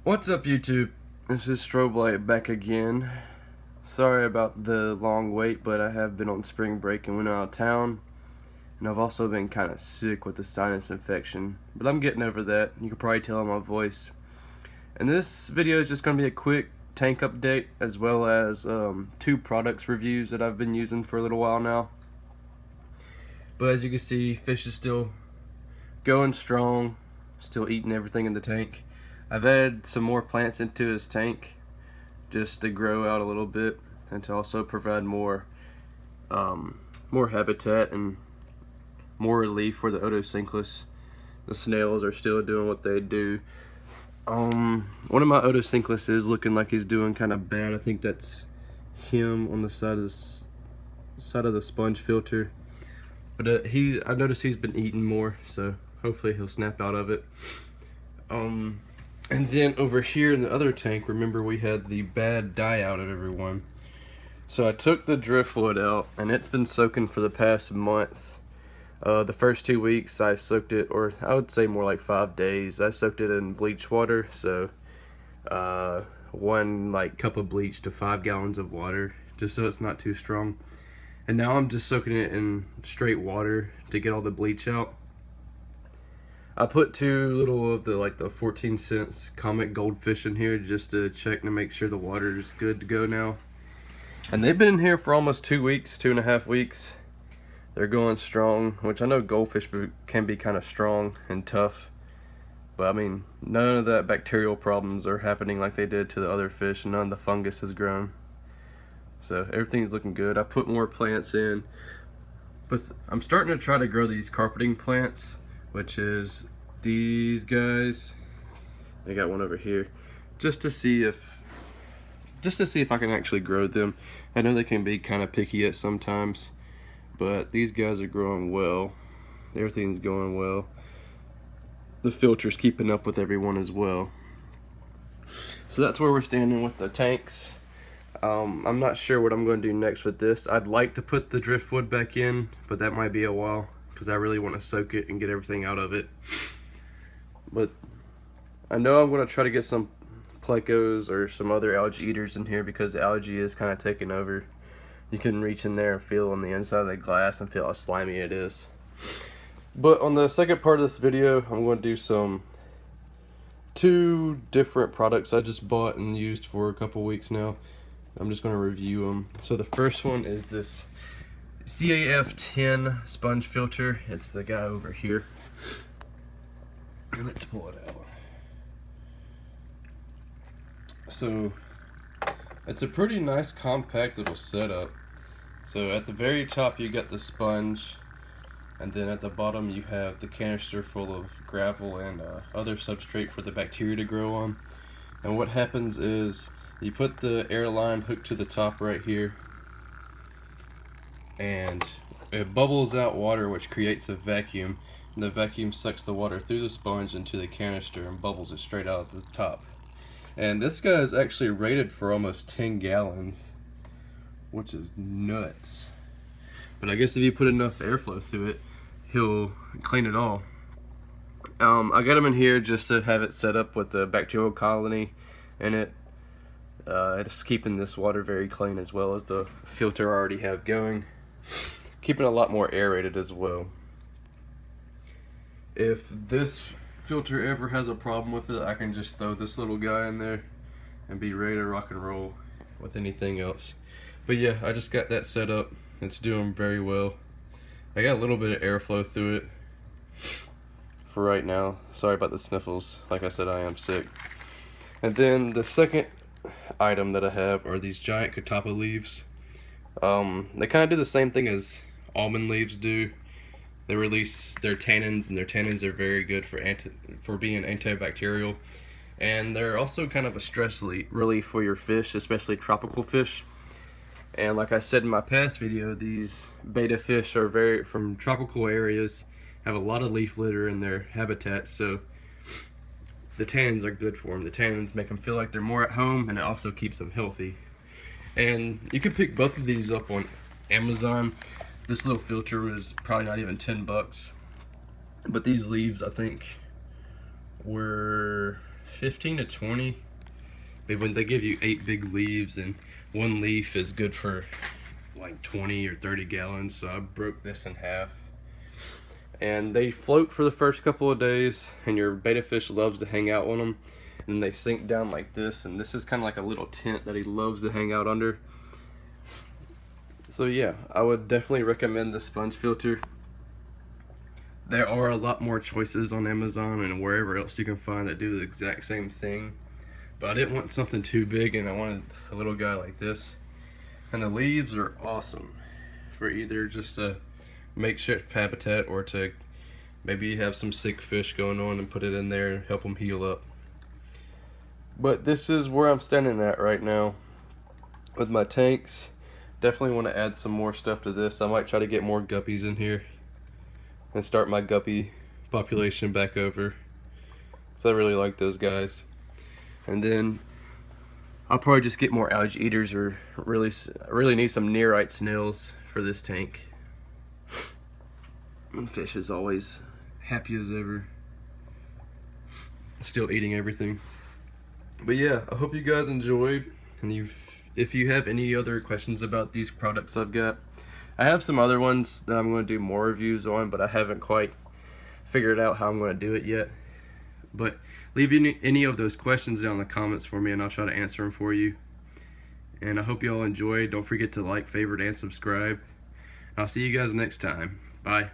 What's up, YouTube? This is Strobe Light back again. Sorry about the long wait, but I have been on spring break and went out of town. And I've also been kind of sick with the sinus infection. But I'm getting over that. You can probably tell on my voice. And this video is just going to be a quick tank update, as well as two products reviews that I've been using for a little while now. But as you can see, fish is still going strong, still eating everything in the tank. I've added some more plants into his tank just to grow out a little bit and to also provide more habitat and more relief for the Otosynchus. The snails are still doing what they do. One of my Otosynchus is looking like he's doing kind of bad. I think that's him on the side of the sponge filter. But I noticed he's been eating more, so hopefully he'll snap out of it. And then over here in the other tank, remember we had the bad die out of everyone. So I took the driftwood out, and it's been soaking for the past month. The first 2 weeks I soaked it, or I would say more like 5 days. I soaked it in bleach water, so 1 cup of bleach to 5 gallons of water, just so it's not too strong. And now I'm just soaking it in straight water to get all the bleach out. I put 2 little of the 14 cents Comet Goldfish in here just to check to make sure the water is good to go now. And they've been in here for almost 2 weeks, 2.5 weeks. They're going strong, which I know goldfish can be kind of strong and tough. But I mean, none of that bacterial problems are happening like they did to the other fish, and none of the fungus has grown. So everything's looking good. I put more plants in. But I'm starting to try to grow these carpeting plants, which is these guys. I got one over here, just to see if I can actually grow them. I know they can be kind of picky at sometimes, but these guys are growing well. Everything's going well. The filter's keeping up with everyone as well. So that's where we're standing with the tanks. I'm not sure what I'm going to do next with this. I'd like to put the driftwood back in, but that might be a while, because I really want to soak it and get everything out of it. But I know I'm going to try to get some plecos or some other algae eaters in here, because the algae is kind of taking over. You can reach in there and feel on the inside of the glass and feel how slimy it is. But on the second part of this video, I'm going to do 2 different products I just bought and used for a couple weeks now. I'm just going to review them. So the first one is this CAF10 sponge filter. It's the guy over here. And let's pull it out. So it's a pretty nice compact little setup. So at the very top you got the sponge, and then at the bottom you have the canister full of gravel and other substrate for the bacteria to grow on. And what happens is you put the air line hooked to the top right here, and it bubbles out water, which creates a vacuum, and the vacuum sucks the water through the sponge into the canister and bubbles it straight out of the top. And this guy is actually rated for almost 10 gallons, which is nuts. But I guess if you put enough airflow through it, he'll clean it all. I got him in here just to have it set up with the bacterial colony in it. It's keeping this water very clean, as well as the filter I already have going. Keeping it a lot more aerated as well. If this filter ever has a problem with it, I can just throw this little guy in there and be ready to rock and roll with anything else. But yeah, I just got that set up. It's doing very well. I got a little bit of airflow through it for right now. Sorry about the sniffles. Like I said, I am sick. And then the second item that I have are these giant catappa leaves. They kind of do the same thing as almond leaves do. They release their tannins, and their tannins are very good for being antibacterial. And they're also kind of a stress relief for your fish, especially tropical fish. And like I said in my past video, these betta fish are from tropical areas, have a lot of leaf litter in their habitat, so the tannins are good for them. The tannins make them feel like they're more at home, and it also keeps them healthy. And you can pick both of these up on Amazon. This little filter was probably not even 10 bucks. But these leaves, I think, were 15 to 20. But when they give you 8 big leaves, and one leaf is good for like 20 or 30 gallons, so I broke this in half. And they float for the first couple of days, and your betta fish loves to hang out on them. And they sink down like this, and this is kind of like a little tent that he loves to hang out under. So yeah, I would definitely recommend the sponge filter. There are a lot more choices on Amazon and wherever else you can find that do the exact same thing. But I didn't want something too big, and I wanted a little guy like this. And the leaves are awesome for either just a makeshift habitat, or to maybe you have some sick fish going on and put it in there and help them heal up. But this is where I'm standing at right now with my tanks. Definitely want to add some more stuff to this. I might try to get more guppies in here and start my guppy population back over, so I really like those guys. And then I'll probably just get more algae eaters, or really need some nearite snails for this tank. And fish is always happy as ever, still eating everything. But yeah, I hope you guys enjoyed, and if you have any other questions about these products I've got, I have some other ones that I'm going to do more reviews on, but I haven't quite figured out how I'm going to do it yet. But leave any of those questions down in the comments for me, and I'll try to answer them for you. And I hope you all enjoyed. Don't forget to like, favorite, and subscribe. I'll see you guys next time. Bye.